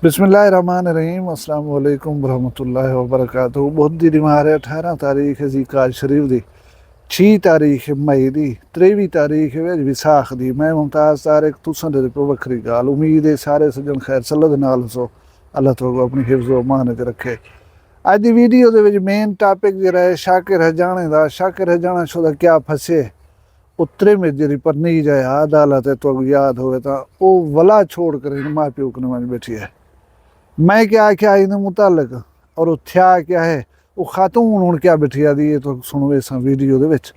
बिस्मिल्लाहिर्रहमानिर्रहीम अस्सलाम वालेकुम रहमतुल्लाहि व बरकातहू। बहुत दी बीमार है 18 तारीख ज़ीकात शरीफ दी, 6 तारीख मई दी, 23 तारीख विसाख दी। मैं मुमताज़ तारिक तुसां दे पे वखरी गाल। उम्मीद है सारे सज्जन खैर सल्लत नाल सो अल्लाह तो अपनी हिफ्ज़ व अमान च रखे। अज दी वीडियो दे विच मेन टॉपिक जिहड़ा है शाकिर हजाणे दा। शाकिर हजाणा शो दा क्या फसे उत्तरे में जी परनी जाए अदालत है, तो याद होवे तो वो वला छोड़ कर माँ प्यो कने बैठी है। मैं क्या क्या इन मुतालिक और वो थया क्या है, वो खातून हूँ क्या बिठिया दी तो सुनो इस वीडियो दे विच।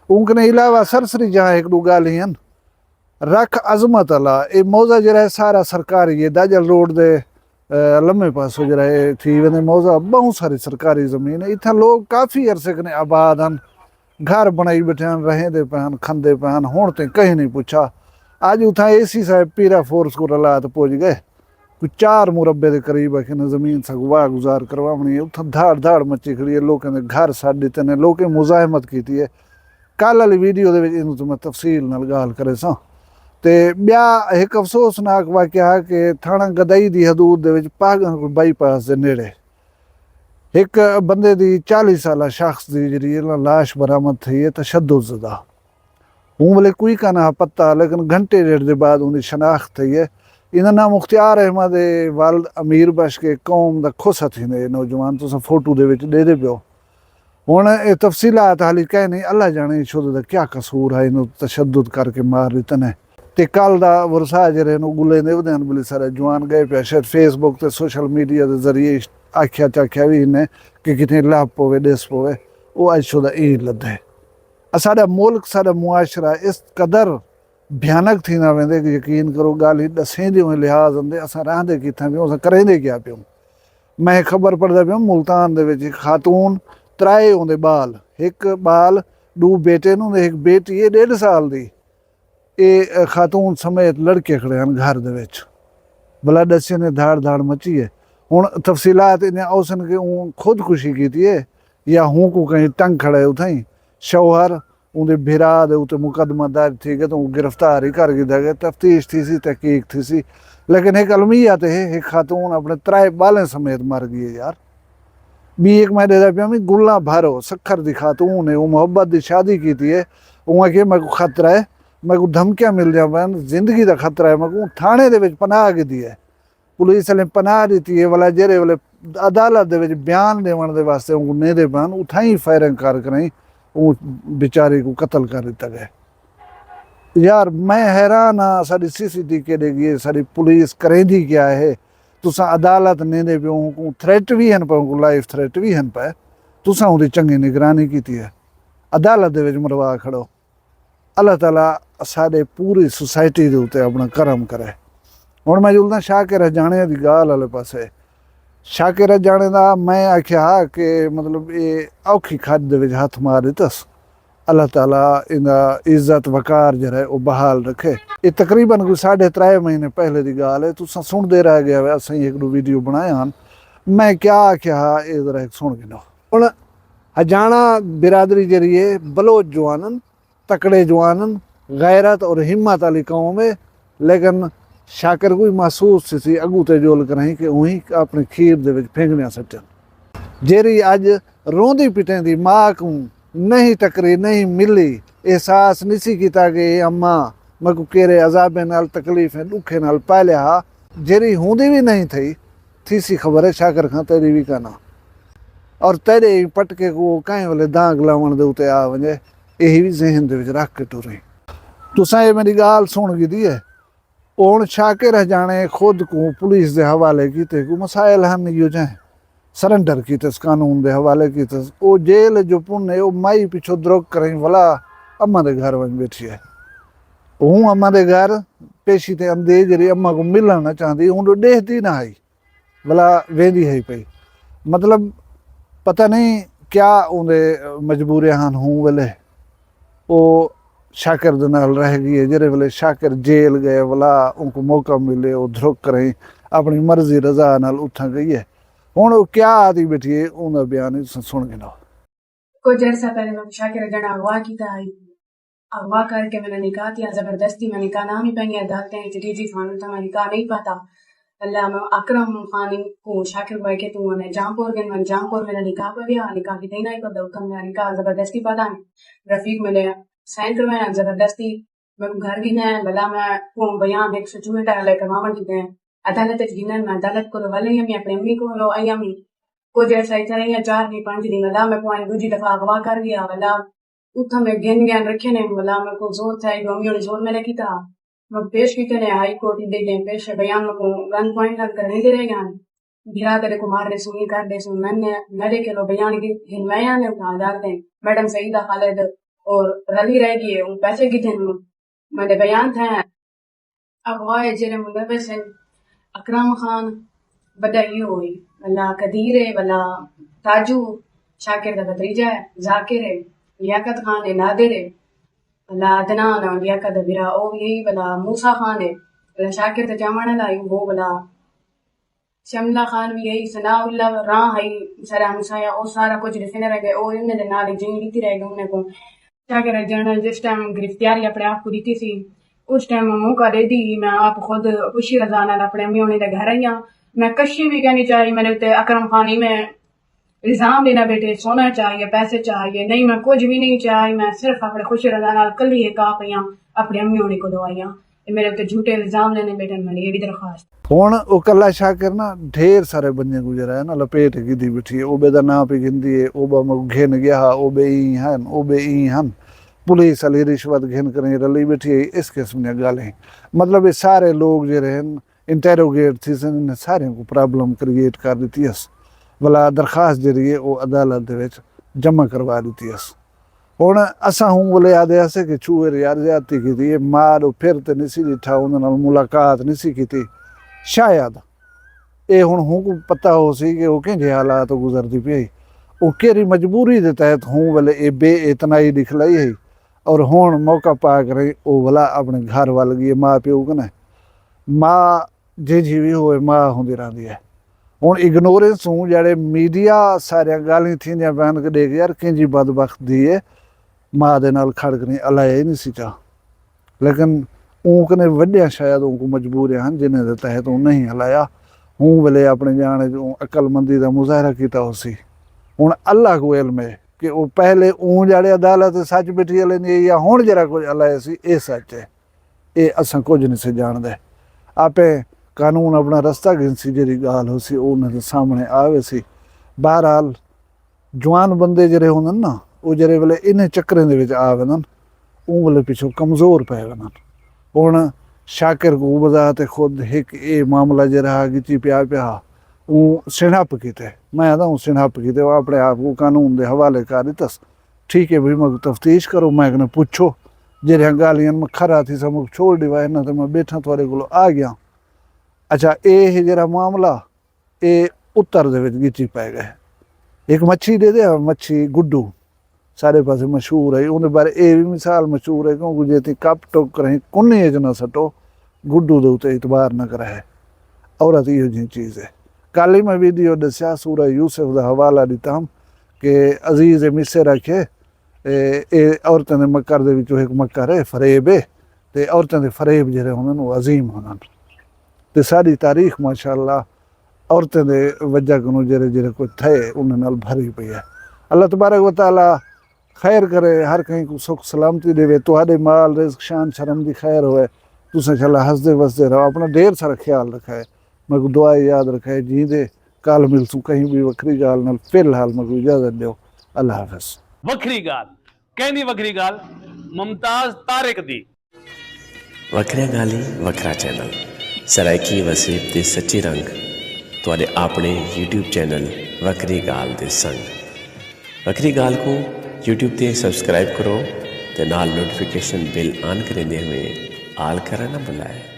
उनके अलावा सरसरी जहाँ एक दो गालियां रख अजमत अला ये मौजा जरा है सारा सरकारी ये दाजल रोड दे लम्बे पासों जरा है थी वे मौजा बहुत सारी सरकारी जमीन है। इतना लोग काफ़ी अरसे कने आबाद हैं, घर बनाई बैठे हैं, रहे दे पैन खंदे पैन हुण ते कहीं नहीं पूछा। अज उथा एसी साहब पीरा फोर्स को रलात पहुँच गए, कोई 4 मुरब्बे के करीब है कि जमीन से वाह गुजार करवानी है। उतना धाड़ धाड़ मची खड़ी है, लोगों ने घर छड्ड दिते ने, लोगों मुजाहमत की है। कल वाली वीडियो इन तो मैं तफसील नाल गाल करे सा। ते ब्या एक अफसोसनाक वाक़या है कि थाना गदई दी हदूद दे विच पागन बाईपास दे नेड़े एक बंदे दी 40 साला शख्स दी जिहड़ी लाश बरामद थी है तशद्दुद ज़दा। हूँ भले कोई का ना पता, लेकिन घंटे डेढ़ के बाद उनकी शनाख्त थी है। इन्हें नाम मुख्तियार अहमद वालद अमीर बश के कौम दा खुस थी ने नौजवान तुस फोटो दे विच दे पियो। हुण ये तफसीलात हाली कह नहीं, अल्लाह जाने शुद्ध दा क्या कसूर है, इन्हों तशद्दुद करके मार दिते ने। ते कल दा वरसा जरे गुले ने उदन बड़े सारे जवान गए पे शायद फेसबुक ते सोशल मीडिया के जरिए आख्या चाख्या भी इन्हें कि कितने लाभ पवे दस पवे वो अज शुद्ध ई लदे। साडा मुल्क साडा मुआशरा इस कदर भयानक थी ना वेंदे कि यकीन करो गाली दसें दे लिहाज होंदे असां रहंदे किथां पियो, असां करेंदे क्या पियो। मैं खबर पढ़दा पियो मुल्तान दे विच खातून 3 होंदे बाल, एक बाल 2 बेटे नूं एक बेटी है 1.5 साल दी। ये खातून समेत लड़के खड़े हैं घर दे विच, भला दस्से ने धाड़ धाड़ मची है। हुण तफसीलात इन्हें औसन के खुदकुशी की है या हूँ को कहीं टंग खड़े उठाई। शौहर उनके भिरा दे उते मुकदमा दर्ज थी गया तो गिरफ्तार ही कर दिया गया, तफ्तीश थी सी तहकीक थी सी। लेकिन एक अलमिया तो है एक खातून अपने 3 बालें समेत मर गई है यार। भी एक मैं दे पिया मैं गुल्ला भरो सखर दी खातून है, वो मोहब्बत की शादी की थी है। वहाँ के मैं को खतरा है, मैं को धमकियाँ मिल जावन, जिंदगी का खतरा है। मैं को थाने दे विच पनाह की दी है, पुलिस वाले पनाह दी है। वाला जेरे वाले अदालत दे विच बयान देवन दे वास्ते उनको नहीं दे पान, उठाई फायरिंग कर कराई, वो बेचारे को कत्ल कर दिता गया। यार मैं हैरान हाँ, सारी CCTV के देगी सारी पुलिस करेंदी क्या है। तुसा अदालत ने दे पे थ्रेट भी हैं पे लाइफ थ्रेट भी हैं पे, तुसा उनकी चंगी निगरानी की है, अदालत दे विच मरवा खड़ो। अल्लाह ताला साडे पूरी सोसाइटी दे उत्ते अपना करम करे। हुण मैं जुलदा शाकिर हजाणे दी गाल वाले पासे। शाकिर हजाणे दा मैं आख्या कि मतलब ये औखी खड्ड दे विच हथ मार दितस। अल्लाह ताला इनका इज्जत वकार जरा है वो बहाल रखे। ये तकरीबन कोई 3.5 महीने पहले की गाल है, तुसा सुनते रह गया वे। असें एक 2 वीडियो बनाया हन, मैं क्या आख्या ये जरा सुन गिनो। हुण हजाणा बिरादरी जरिए बलोच जवानन, तकड़े जवानन, गैरत और हिम्मत वाली कौम है। लेकिन शाकिर कोई महसूस सी अगू ते जोल कराई कि उही अपने खीर दे विच फेंगनिया सटन। जेरी अज रोंदी पिटेंदी माँ को नहीं टकरी नहीं मिली, एहसास नहीं सी कीता कि अम्मा मैं को केरे अजाबे नाल तकलीफे दुखे नाल पालिया, जेरी होंदी भी नहीं थी सी खबर है शाकिर खां तेरी भी काना। और तेरे ही पटके को कहीं वाले दाग लावण दे उते आ वने, यही भी जहन दे विच रख के टुरी। तुसां ये मेरी गाल सुन गी है। हुण शाकिर हजाणे खुद को पुलिस के हवाले कीते को मसाइल हन इहो जाए सरेंडर की कानून के हवाले की। वो जेल जो पुण्य वो माई पिछो द्रोग करें भला अम्मा के घर वन बैठी है। हूँ अम्मा के घर पेशी ते अंदे जी अम्मा को मिलन न चाहती, हूँ तो देखती ना आई भला वेंदी है पई। मतलब पता नहीं क्या उन्हें मजबूरियां हैं। हूँ वेले वो शाकिर दे नाल रह गई है, जेरे वेले शाकिर जेल गए भला उनको मौका मिले वो ध्रोग करें अपनी मर्जी रजा नाल उठा गई है। हुण क्या आदि बैठी है उनका बयान सुन गिनो। कुछ अर्सा पहले मैं शाकिर हजाणा अगवा किया, अगवा करके मैंने निकाह किया, जबरदस्ती मैं निकाह नाम ही पेंगे अदालतें डीजी थानों था, मैं निकाह नहीं पाता। اللہ میں اکرم خان کو شاکر بھائی کے تو نے جامپور کے من جامپور میں نکاح پہ گیا نکاح کی دینا ہی کو دو میں نکاح زبردستی پتا نہیں رفیق میں نے سائن کروایا زبردستی میں گھر کی نے بلا میں کو بیان ایک سچوے ٹا لے کر ماما کی نے عدالت جنن میں عدالت کو والے میں اپنے امی کو لو ایامی کو جیسا ہی چاہیے 4 نہیں 5 دن ولا میں کو دوسری دفعہ اغوا کر گیا ولا اتھا میں گن گن رکھے نے ولا میں کو زور تھا امیوں نے زور میں نے کیتا میں پیش کی کنے ہائی کورٹ دے دیں پیش بیان میں کو 1 پوائنٹ لگ کر نہیں دے رہے گا گھرا کرے کو مار رہے سنی کر دے سن میں نے میرے کے لو بیان کی ہنمایاں نے اٹھا دار دیں میڈم سعیدہ خالد اور رلی رہ گئی ان پیسے کی تھے میں نے بیان تھا اغوائے جرے ملوث اکرم خان بدائی ہوئی ولا قدیر ہے ولا تاجو شاکر دا بھتیجا ہے ذاکر ہے لیاقت خان ہے نادر ہے ولا عدنان ہے لیاقت برا او یہی ولا موسیٰ خان ہے ولا شاکر دا جامعہ لائی وہ ولا شملہ خان بھی یہی ثناء اللہ راہ ہے سارا مسایا او سارا کچھ رکھنے رہ گئے او انہیں دے نال جنگ لیتی رہ گئے انہیں کو شاکر جنرل جس ٹائم گرفتاری اپنے آپ کو دیتی سی اس ٹائم موقع دے دی میں آپ خود خوشی رضا نال اپنے امی ہونے دے گھر آئی ہوں میں کشی بھی کہنی چاہیے میں نے اکرم خانی میں الزام دینا بیٹے سونا چاہیے پیسے چاہیے نہیں میں کچھ بھی نہیں چاہیے میں صرف اپنے خوشی رضا نال کل ہی ایک آپ آئی ہوں اپنے امی ہونے کو دوائی ہوں میرے اتنے جھوٹے الزام لینے بیٹے میں نے یہ بھی درخواست ہوں وہ کلا شاکر نا ڈھیر سارے بندے گزرا ہے نا لپیٹ گدی بیٹھی ہے وہ بے دا نام پہ گندی ہے وہ با گھن گیا وہ بے ای ہن وہ بے ای ہن پولیس علی رشوت گھن کریں رلی بیٹھی ہے اس قسم نے گالیں مطلب یہ سارے لوگ جو رہے انٹیروگیٹ تھی سن سارے کو پرابلم کریٹ کر دیتی ہے بلا درخواست جی ہے وہ عدالت دے وچ جمع کروا دیتی ہے ہوں اساں ہوں بولے آدھے ایسے کہ چوہے یار زیادتی کی تھی مار پھر تو نہیں سی ڈٹھا انہوں ملاقات نہیں سی کی تھی شاید یہ ہوں کو پتہ ہو سی کہ وہ کہ حالات گزرتی پی وہ کیری مجبوری دے تحت ہوں بولے یہ بے اتنائی دکھلائی ہے اور ہون موقع پا کر وہ بلا اپنے گھر وال گئی ماں پیو کنے ماں جی بھی ہوئے ماں ہوندی رہندی ہے ہوں اگنورینس ہوں جڑے میڈیا سارے گالیں تھیندیاں بیان کے دیکھ یار کنجی بدبخت دی ہے ماں دے نال کھڑ کے الایا ہی نہیں سی چاہ لیکن اون کنے وڈیاں شاید ان کو مجبوریاں ہیں جنہیں دے تحت وہ نہیں ہلایا ہوں بلے اپنے جانے جو عقل مندی دا مظاہرہ کیتا ہو سی ہوں اللہ کو علم ہے کہ وہ پہلے اون جاڑے عدالت سچ بیٹھی لینی یا ہون جرا کچھ ہلایا سی اے سچ ہے اے اساں کچھ نہیں سے جان دے آپے قانون اپنا رستہ گن سی جری گال ہو سی انہیں سامنے آوے سی بہرحال جوان بندے جڑے ہوندن نا وہ جڑے بلے انہیں چکریں دے وچ آ وینن اون بلے پیچھو کمزور پے وینن ہوں شاکر کو بذات خود ایک اے معاملہ جرا گچی پیا اون سنہپ کیتے میں آدھا ہوں سنہپ کیتے وہ اپنے آپ کو قانون دے حوالے کر دیتس ٹھیک ہے بھائی میں تفتیش کرو میں کہنے پوچھو جڑے گالیاں میں کھرا تھی سب چھوڑ دیوائے نہ تو میں بیٹھا تھوڑے کو آ گیا اچھا اے جرا معاملہ اے اتر دے وچ گچی پے گئے ایک مچھی دے دے مچھی گڈو سارے پاسے مشہور ہے انہیں بارے اے بھی مثال مشہور ہے کیونکہ جیتی کپ ٹوک کریں کنی اچ نہ سٹو گڈو دے تے اعتبار نہ کرے عورت یہ جی چیز ہے کل ہی میں ویڈیو دسیا سورہ یوسف دا حوالہ دیتا ہم کہ عزیز مصر رکھے اے عورتیں دے مکر دے وچوں ایک مکر ہے فریب ہے تے عورتیں دے فریب جڑے ہونن وہ عظیم ہونن تے ساری تاریخ ماشاءاللہ عورتیں دے وجہ کنوں جڑے جڑے کچھ تھے انہاں نال بھری پئی ہے اللہ تبارک و تعالی خیر کرے ہر کہیں کو سکھ سلامتی دے تہاڈے مال رزق شان شرم دی خیر ہوئے تساں انشاءاللہ ہسدے وسدے رہو اپنا ڈھیر سارا خیال رکھے میں کو دعائیں یاد رکھے جی دے کال ملسوں کہیں بھی وکری گال نال فی الحال میں کو اجازت دیو اللہ حافظ وکری گال کہندی وکری گال ممتاز طارق دی وکھرا گالی وکھرا چینل سرائکی وسیب دے سچی رنگ تواڈے اپنے یوٹیوب چینل وکری گال دے سنگ وکری گال کو یوٹیوب تے سبسکرائب کرو تے نال نوٹیفیکیشن بل آن کرنے ہوئے آل کرنا نہ بھلائے